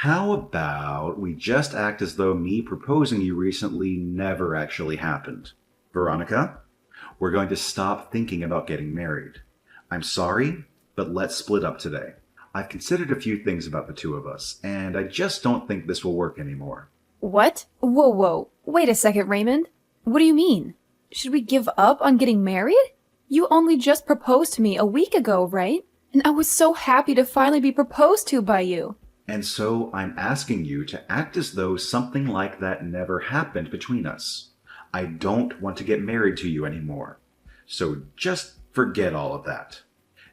How about we just act as though me proposing you recently never actually happened? Veronica, we're going to stop thinking about getting married. I'm sorry, but let's split up today. I've considered a few things about the two of us, and I just don't think this will work anymore. What? Whoa. Wait a second, Raymond. What do you mean? Should we give up on getting married? You only just proposed to me a week ago, right? And I was so happy to finally be proposed to by you. And so I'm asking you to act as though something like that never happened between us. I don't want to get married to you anymore. So just forget all of that.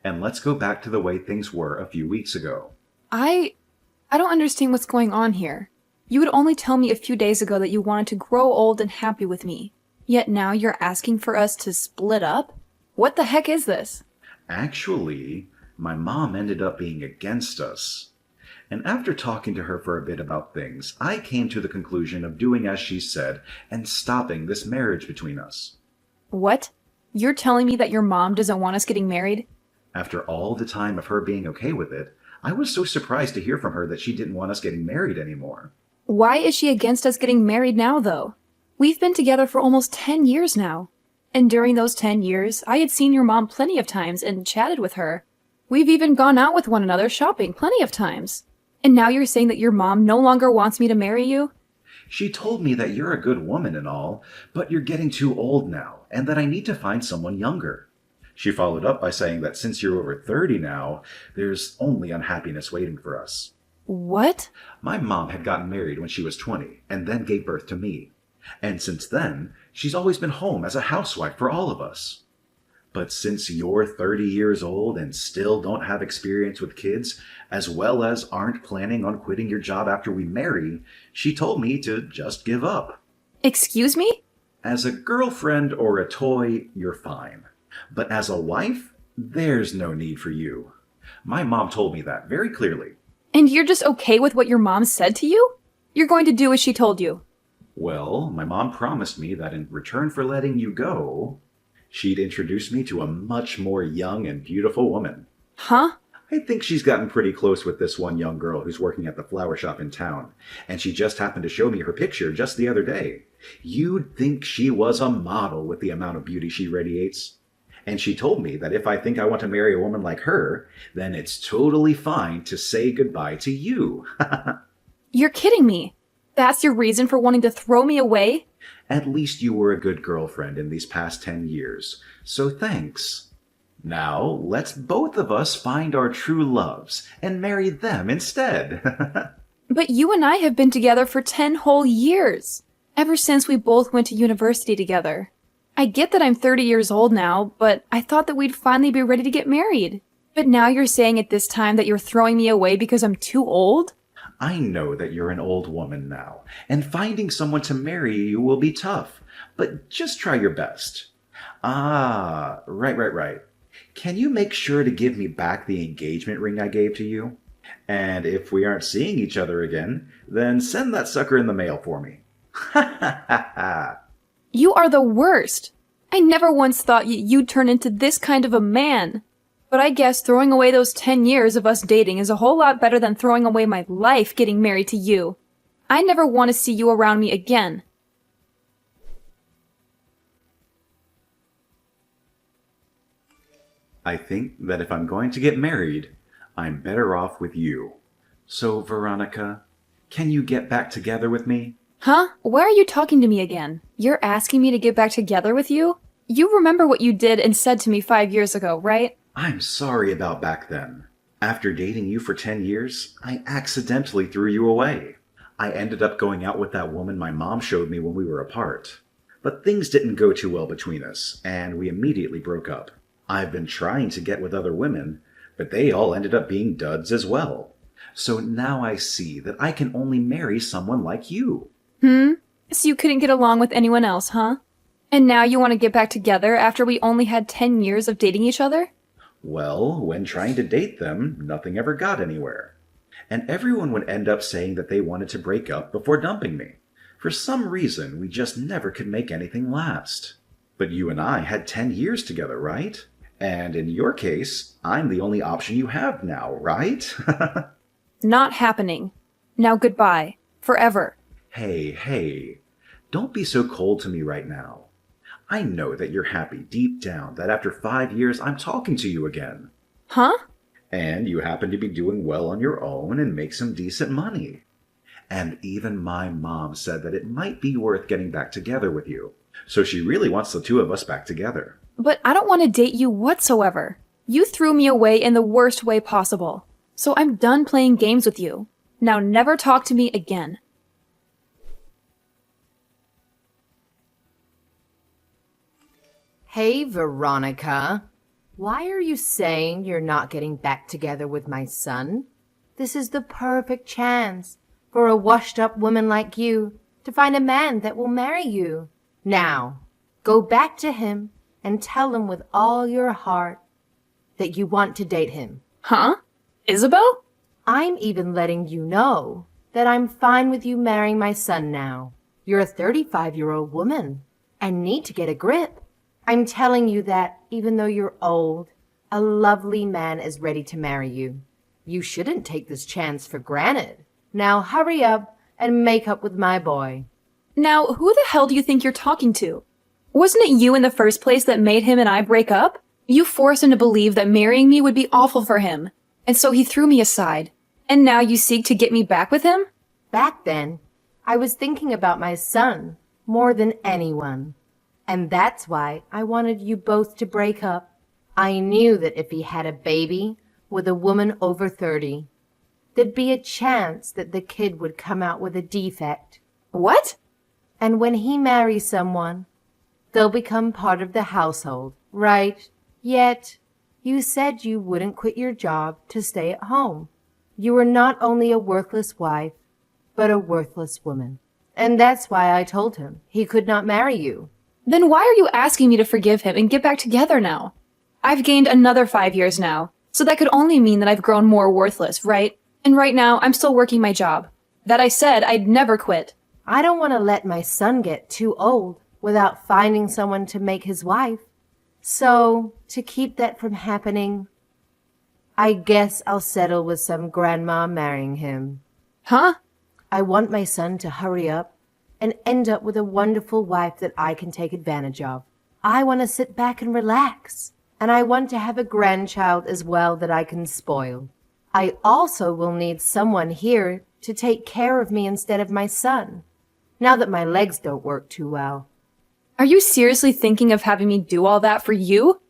And let's go back to the way things were a few weeks ago. I don't understand what's going on here. You would only tell me a few days ago that you wanted to grow old and happy with me. Yet now you're asking for us to split up? What the heck is this? Actually, my mom ended up being against us. And after talking to her for a bit about things, I came to the conclusion of doing as she said and stopping this marriage between us. What? You're telling me that your mom doesn't want us getting married? After all the time of her being okay with it, I was so surprised to hear from her that she didn't want us getting married anymore. Why is she against us getting married now, though? We've been together for almost 10 years now. And during those 10 years, I had seen your mom plenty of times and chatted with her. We've even gone out with one another shopping plenty of times. And now you're saying that your mom no longer wants me to marry you? She told me that you're a good woman and all, but you're getting too old now, and that I need to find someone younger. She followed up by saying that since you're over 30 now, there's only unhappiness waiting for us. What? My mom had gotten married when she was 20, and then gave birth to me. And since then, she's always been home as a housewife for all of us. But since you're 30 years old and still don't have experience with kids, as well as aren't planning on quitting your job after we marry, she told me to just give up. Excuse me? As a girlfriend or a toy, you're fine. But as a wife, there's no need for you. My mom told me that very clearly. And you're just okay with what your mom said to you? You're going to do as she told you? Well, my mom promised me that in return for letting you go, she'd introduce me to a much more young and beautiful woman. Huh? I think she's gotten pretty close with this one young girl who's working at the flower shop in town, and she just happened to show me her picture just the other day. You'd think she was a model with the amount of beauty she radiates. And she told me that if I think I want to marry a woman like her, then it's totally fine to say goodbye to you. You're kidding me. That's your reason for wanting to throw me away? At least you were a good girlfriend in these past 10 years, so thanks. Now, let's both of us find our true loves and marry them instead. But you and I have been together for 10 whole years, ever since we both went to university together. I get that I'm 30 years old now, but I thought that we'd finally be ready to get married. But now you're saying at this time that you're throwing me away because I'm too old? I know that you're an old woman now, and finding someone to marry you will be tough, but just try your best. Ah, right. Can you make sure to give me back the engagement ring I gave to you? And if we aren't seeing each other again, then send that sucker in the mail for me. Ha ha ha ha. You are the worst. I never once thought you'd turn into this kind of a man. But I guess throwing away those 10 years of us dating is a whole lot better than throwing away my life getting married to you. I never want to see you around me again. I think that if I'm going to get married, I'm better off with you. So, Veronica, can you get back together with me? Huh? Why are you talking to me again? You're asking me to get back together with you? You remember what you did and said to me 5 years ago, right? I'm sorry about back then. After dating you for 10 years, I accidentally threw you away. I ended up going out with that woman my mom showed me when we were apart. But things didn't go too well between us, and we immediately broke up. I've been trying to get with other women, but they all ended up being duds as well. So now I see that I can only marry someone like you. So you couldn't get along with anyone else, huh? And now you want to get back together after we only had 10 years of dating each other? Well, when trying to date them, nothing ever got anywhere. And everyone would end up saying that they wanted to break up before dumping me. For some reason, we just never could make anything last. But you and I had 10 years together, right? And in your case, I'm the only option you have now, right? Not happening. Now goodbye. Forever. Hey, don't be so cold to me right now. I know that you're happy deep down that after 5 years I'm talking to you again. Huh? And you happen to be doing well on your own and make some decent money. And even my mom said that it might be worth getting back together with you. So she really wants the two of us back together. But I don't want to date you whatsoever. You threw me away in the worst way possible. So I'm done playing games with you. Now never talk to me again. Hey, Veronica. Why are you saying you're not getting back together with my son? This is the perfect chance for a washed-up woman like you to find a man that will marry you. Now, go back to him and tell him with all your heart that you want to date him. Huh? Isabel? I'm even letting you know that I'm fine with you marrying my son now. You're a 35-year-old woman and need to get a grip. I'm telling you that even though you're old, a lovely man is ready to marry you. You shouldn't take this chance for granted. Now hurry up and make up with my boy. Now, who the hell do you think you're talking to? Wasn't it you in the first place that made him and I break up? You forced him to believe that marrying me would be awful for him, and so he threw me aside. And now you seek to get me back with him? Back then, I was thinking about my son more than anyone. And that's why I wanted you both to break up. I knew that if he had a baby with a woman over 30, there'd be a chance that the kid would come out with a defect. What? And when he marries someone, they'll become part of the household, right? Yet, you said you wouldn't quit your job to stay at home. You were not only a worthless wife, but a worthless woman. And that's why I told him he could not marry you. Then why are you asking me to forgive him and get back together now? I've gained another 5 years now, so that could only mean that I've grown more worthless, right? And right now, I'm still working my job. That I said I'd never quit. I don't want to let my son get too old without finding someone to make his wife. So, to keep that from happening, I guess I'll settle with some grandma marrying him. Huh? I want my son to hurry up and end up with a wonderful wife that I can take advantage of. I want to sit back and relax, and I want to have a grandchild as well that I can spoil. I also will need someone here to take care of me instead of my son, now that my legs don't work too well. Are you seriously thinking of having me do all that for you?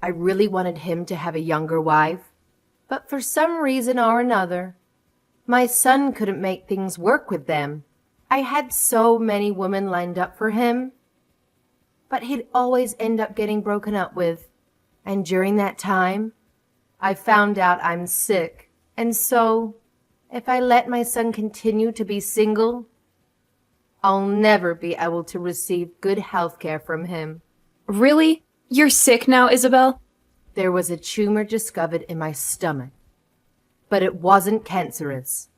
I really wanted him to have a younger wife, but for some reason or another, my son couldn't make things work with them. I had so many women lined up for him, but he'd always end up getting broken up with. And during that time, I found out I'm sick. And so, if I let my son continue to be single, I'll never be able to receive good health care from him. Really? You're sick now, Isabel? There was a tumor discovered in my stomach, but it wasn't cancerous.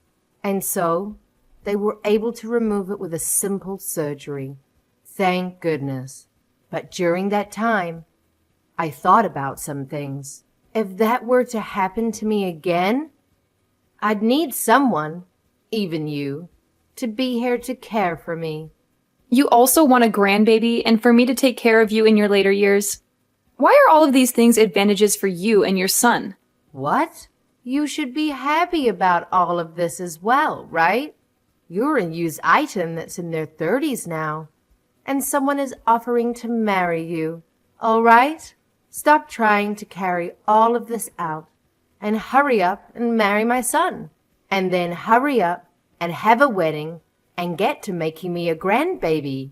And so, they were able to remove it with a simple surgery. Thank goodness. But during that time, I thought about some things. If that were to happen to me again, I'd need someone, even you, to be here to care for me. You also want a grandbaby and for me to take care of you in your later years? Why are all of these things advantages for you and your son? What? You should be happy about all of this as well, right? You're a used item that's in their 30s now, and someone is offering to marry you. All right? Stop trying to carry all of this out, and hurry up and marry my son. And then hurry up and have a wedding and get to making me a grandbaby.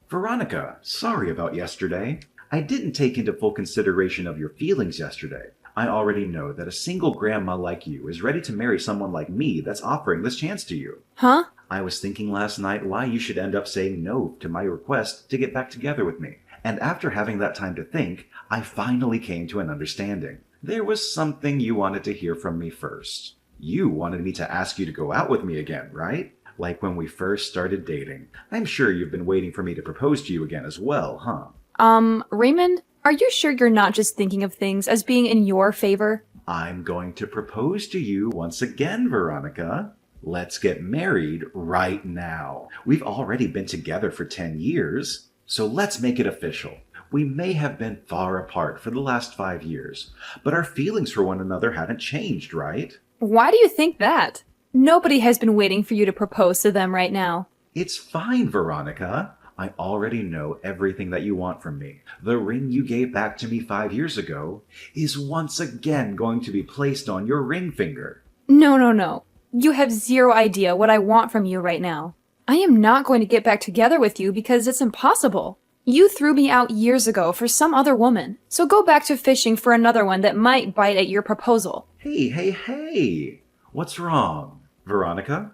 Veronica, sorry about yesterday. I didn't take into full consideration of your feelings yesterday. I already know that a single grandma like you is ready to marry someone like me that's offering this chance to you. Huh? I was thinking last night why you should end up saying no to my request to get back together with me. And after having that time to think, I finally came to an understanding. There was something you wanted to hear from me first. You wanted me to ask you to go out with me again, right? Like when we first started dating. I'm sure you've been waiting for me to propose to you again as well, huh? Raymond, Are you sure you're not just thinking of things as being in your favor? I'm going to propose to you once again, Veronica. Let's get married right now. We've already been together for 10 years, so let's make it official. We may have been far apart for the last 5 years, but our feelings for one another haven't changed, right? Why do you think that? Nobody has been waiting for you to propose to them right now. It's fine, Veronica. I already know everything that you want from me. The ring you gave back to me 5 years ago is once again going to be placed on your ring finger. No. You have zero idea what I want from you right now. I am not going to get back together with you because it's impossible. You threw me out years ago for some other woman, so go back to fishing for another one that might bite at your proposal. Hey. What's wrong, Veronica?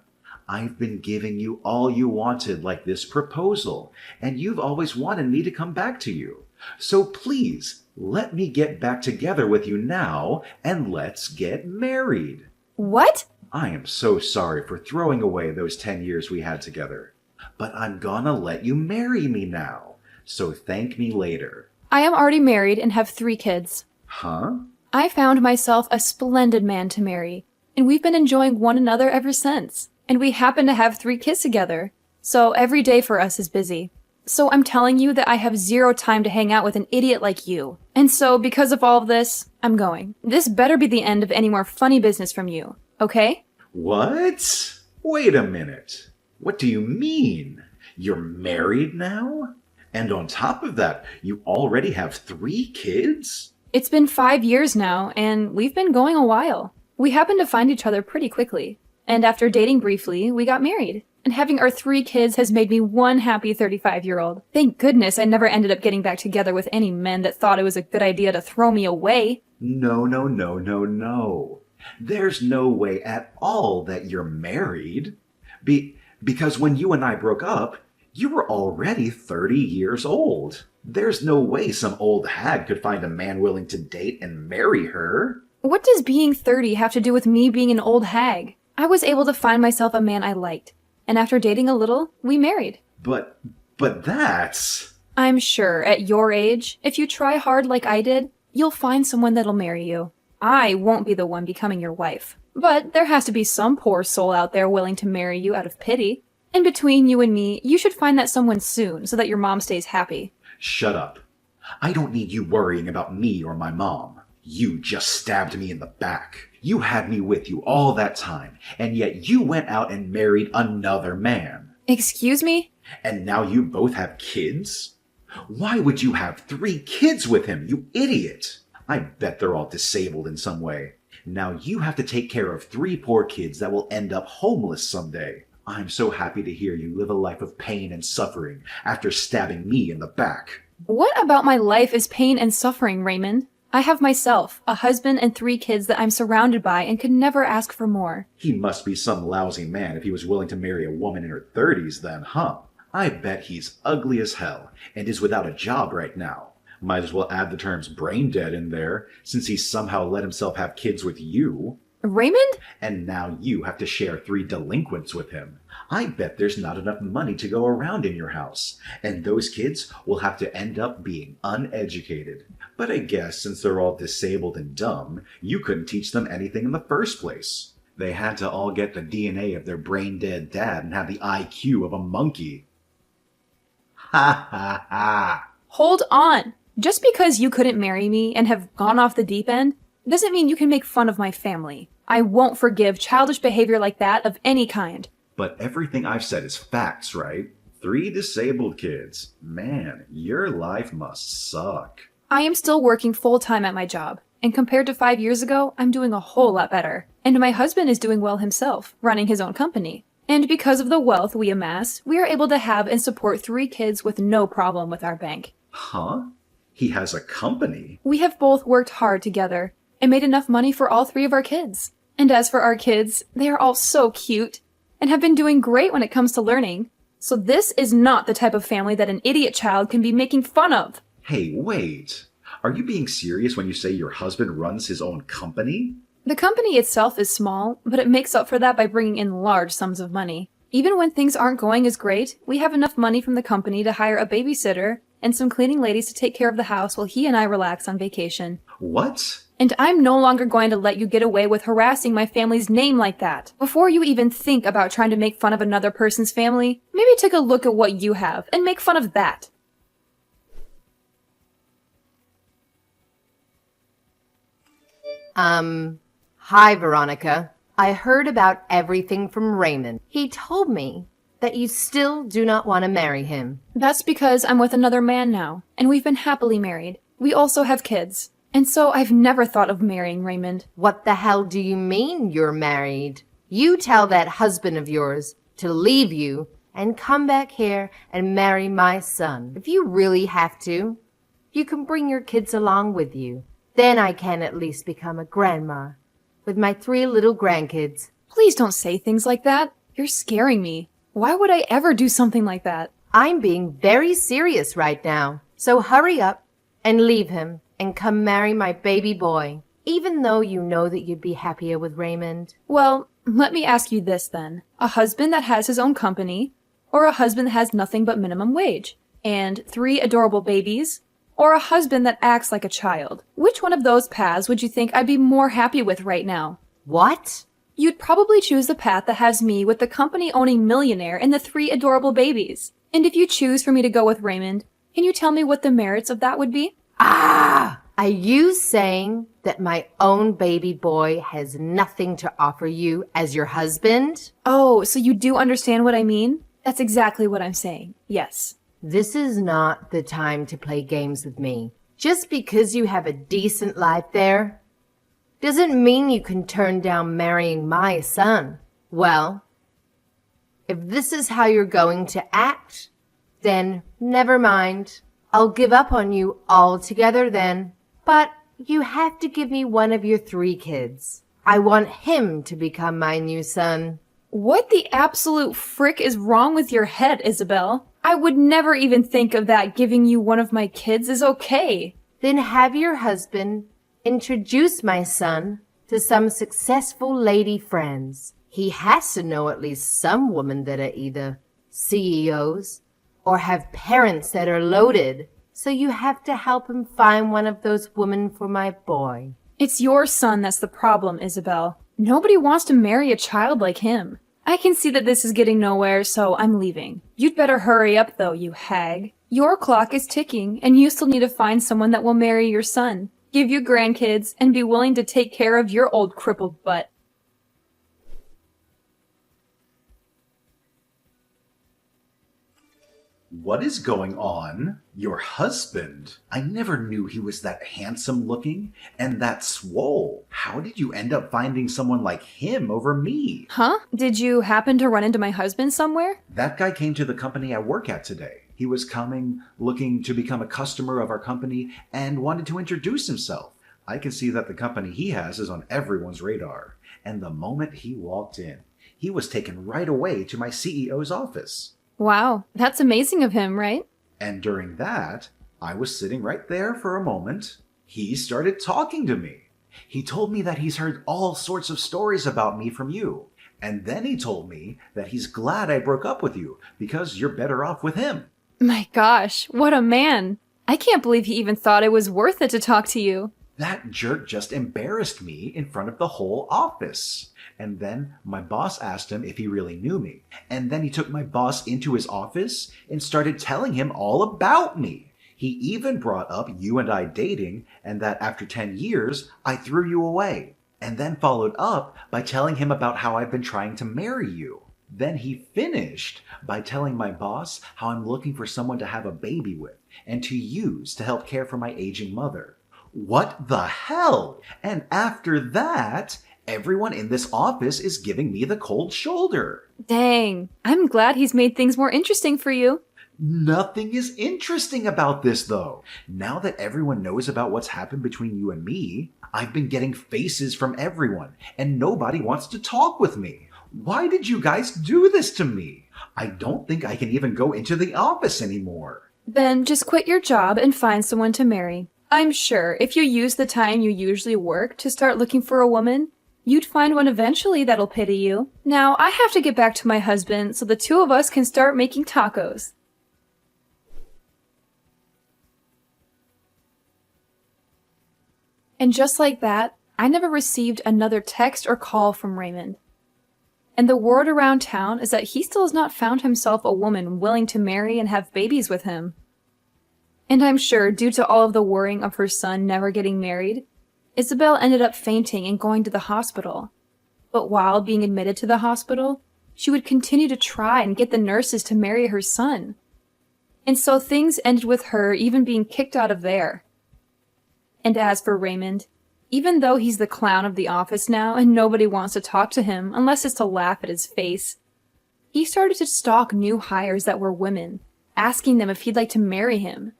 I've been giving you all you wanted, like this proposal, and you've always wanted me to come back to you. So please, let me get back together with you now, and let's get married. What? I am so sorry for throwing away those 10 years we had together, but I'm gonna let you marry me now, so thank me later. I am already married and have 3 kids. Huh? I found myself a splendid man to marry, and we've been enjoying one another ever since. And we happen to have 3 kids together, so every day for us is busy. So I'm telling you that I have zero time to hang out with an idiot like you. And so, because of all of this, I'm going. This better be the end of any more funny business from you, okay? What? Wait a minute. What do you mean? You're married now? And on top of that, you already have 3 kids? It's been 5 years now, and we've been going a while. We happened to find each other pretty quickly. And after dating briefly, we got married. And having our 3 kids has made me one happy 35-year-old. Thank goodness I never ended up getting back together with any men that thought it was a good idea to throw me away. No. There's no way at all that you're married. Because when you and I broke up, you were already 30 years old. There's no way some old hag could find a man willing to date and marry her. What does being 30 have to do with me being an old hag? I was able to find myself a man I liked, and after dating a little, we married. But that's... I'm sure, at your age, if you try hard like I did, you'll find someone that'll marry you. I won't be the one becoming your wife. But there has to be some poor soul out there willing to marry you out of pity. And between you and me, you should find that someone soon so that your mom stays happy. Shut up. I don't need you worrying about me or my mom. You just stabbed me in the back. You had me with you all that time, and yet you went out and married another man. Excuse me? And now you both have kids? Why would you have 3 kids with him, you idiot? I bet they're all disabled in some way. Now you have to take care of 3 poor kids that will end up homeless someday. I'm so happy to hear you live a life of pain and suffering after stabbing me in the back. What about my life is pain and suffering, Raymond? I have myself, a husband, and 3 kids that I'm surrounded by and could never ask for more. He must be some lousy man if he was willing to marry a woman in her 30s then, huh? I bet he's ugly as hell and is without a job right now. Might as well add the terms brain dead in there, since he somehow let himself have kids with you. Raymond? And now you have to share 3 delinquents with him. I bet there's not enough money to go around in your house, and those kids will have to end up being uneducated. But I guess since they're all disabled and dumb, you couldn't teach them anything in the first place. They had to all get the DNA of their brain-dead dad and have the IQ of a monkey. Ha ha ha! Hold on! Just because you couldn't marry me and have gone off the deep end doesn't mean you can make fun of my family. I won't forgive childish behavior like that of any kind. But everything I've said is facts, right? 3 disabled kids. Man, your life must suck. I am still working full-time at my job, and compared to 5 years ago, I'm doing a whole lot better. And my husband is doing well himself, running his own company. And because of the wealth we amass, we are able to have and support 3 kids with no problem with our bank. Huh? He has a company? We have both worked hard together and made enough money for all 3 of our kids. And as for our kids, they are all so cute and have been doing great when it comes to learning. So this is not the type of family that an idiot child can be making fun of. Hey, wait. Are you being serious when you say your husband runs his own company? The company itself is small, but it makes up for that by bringing in large sums of money. Even when things aren't going as great, we have enough money from the company to hire a babysitter and some cleaning ladies to take care of the house while he and I relax on vacation. What? And I'm no longer going to let you get away with harassing my family's name like that. Before you even think about trying to make fun of another person's family, maybe take a look at what you have and make fun of that. Hi, Veronica. I heard about everything from Raymond. He told me that you still do not want to marry him. That's because I'm with another man now, and we've been happily married. We also have kids. And so I've never thought of marrying Raymond. What the hell do you mean you're married? You tell that husband of yours to leave you and come back here and marry my son. If you really have to, you can bring your kids along with you. Then I can at least become a grandma with my 3 little grandkids. Please don't say things like that. You're scaring me. Why would I ever do something like that? I'm being very serious right now. So hurry up and leave him and come marry my baby boy, even though you know that you'd be happier with Raymond. Well, let me ask you this then. A husband that has his own company, or a husband that has nothing but minimum wage, and 3 adorable babies, or a husband that acts like a child? Which one of those paths would you think I'd be more happy with right now? What? You'd probably choose the path that has me with the company-owning millionaire and the 3 adorable babies. And if you choose for me to go with Raymond, can you tell me what the merits of that would be? Are you saying that my own baby boy has nothing to offer you as your husband? Oh, so you do understand what I mean? That's exactly what I'm saying. Yes. This is not the time to play games with me. Just because you have a decent life there doesn't mean you can turn down marrying my son. Well, if this is how you're going to act, then never mind. I'll give up on you altogether then. But you have to give me one of your 3 kids. I want him to become my new son. What the absolute frick is wrong with your head, Isabel? I would never even think of that. Giving you one of my kids is okay. Then have your husband introduce my son to some successful lady friends. He has to know at least some women that are either CEOs or have parents that are loaded. So you have to help him find one of those women for my boy. It's your son that's the problem, Isabel. Nobody wants to marry a child like him. I can see that this is getting nowhere, so I'm leaving. You'd better hurry up, though, you hag. Your clock is ticking, and you still need to find someone that will marry your son, give you grandkids, and be willing to take care of your old crippled butt. What is going on? Your husband? I never knew he was that handsome looking and that swole. How did you end up finding someone like him over me? Huh? Did you happen to run into my husband somewhere? That guy came to the company I work at today. He was coming, looking to become a customer of our company, and wanted to introduce himself. I can see that the company he has is on everyone's radar. And the moment he walked in, he was taken right away to my CEO's office. Wow, that's amazing of him, right? And during that, I was sitting right there for a moment. He started talking to me. He told me that he's heard all sorts of stories about me from you. And then he told me that he's glad I broke up with you because you're better off with him. My gosh, what a man. I can't believe he even thought it was worth it to talk to you. That jerk just embarrassed me in front of the whole office. And then my boss asked him if he really knew me. And then he took my boss into his office and started telling him all about me. He even brought up you and I dating and that after 10 years, I threw you away. And then followed up by telling him about how I've been trying to marry you. Then he finished by telling my boss how I'm looking for someone to have a baby with and to use to help care for my aging mother. What the hell? And after that, everyone in this office is giving me the cold shoulder. Dang, I'm glad he's made things more interesting for you. Nothing is interesting about this, though. Now that everyone knows about what's happened between you and me, I've been getting faces from everyone, and nobody wants to talk with me. Why did you guys do this to me? I don't think I can even go into the office anymore. Then just quit your job and find someone to marry. I'm sure if you use the time you usually work to start looking for a woman, you'd find one eventually that'll pity you. Now, I have to get back to my husband so the 2 of us can start making tacos. And just like that, I never received another text or call from Raymond. And the word around town is that he still has not found himself a woman willing to marry and have babies with him. And I'm sure, due to all of the worrying of her son never getting married, Isabel ended up fainting and going to the hospital. But while being admitted to the hospital, she would continue to try and get the nurses to marry her son. And so things ended with her even being kicked out of there. And as for Raymond, even though he's the clown of the office now and nobody wants to talk to him unless it's to laugh at his face, he started to stalk new hires that were women, asking them if he'd like to marry him.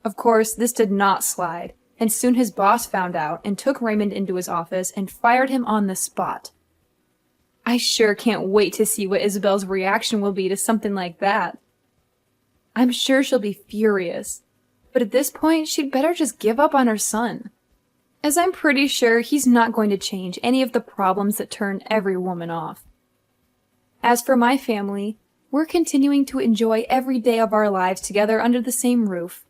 Of course, this did not slide, and soon his boss found out and took Raymond into his office and fired him on the spot. I sure can't wait to see what Isabel's reaction will be to something like that. I'm sure she'll be furious, but at this point she'd better just give up on her son, as I'm pretty sure he's not going to change any of the problems that turn every woman off. As for my family, we're continuing to enjoy every day of our lives together under the same roof.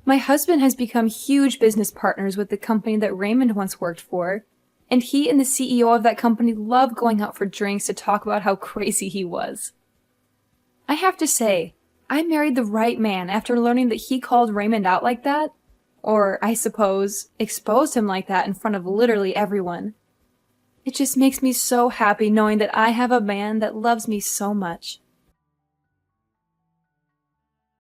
My husband has become huge business partners with the company that Raymond once worked for, and he and the CEO of that company love going out for drinks to talk about how crazy he was. I have to say, I married the right man after learning that he called Raymond out like that, or, I suppose, exposed him like that in front of literally everyone. It just makes me so happy knowing that I have a man that loves me so much.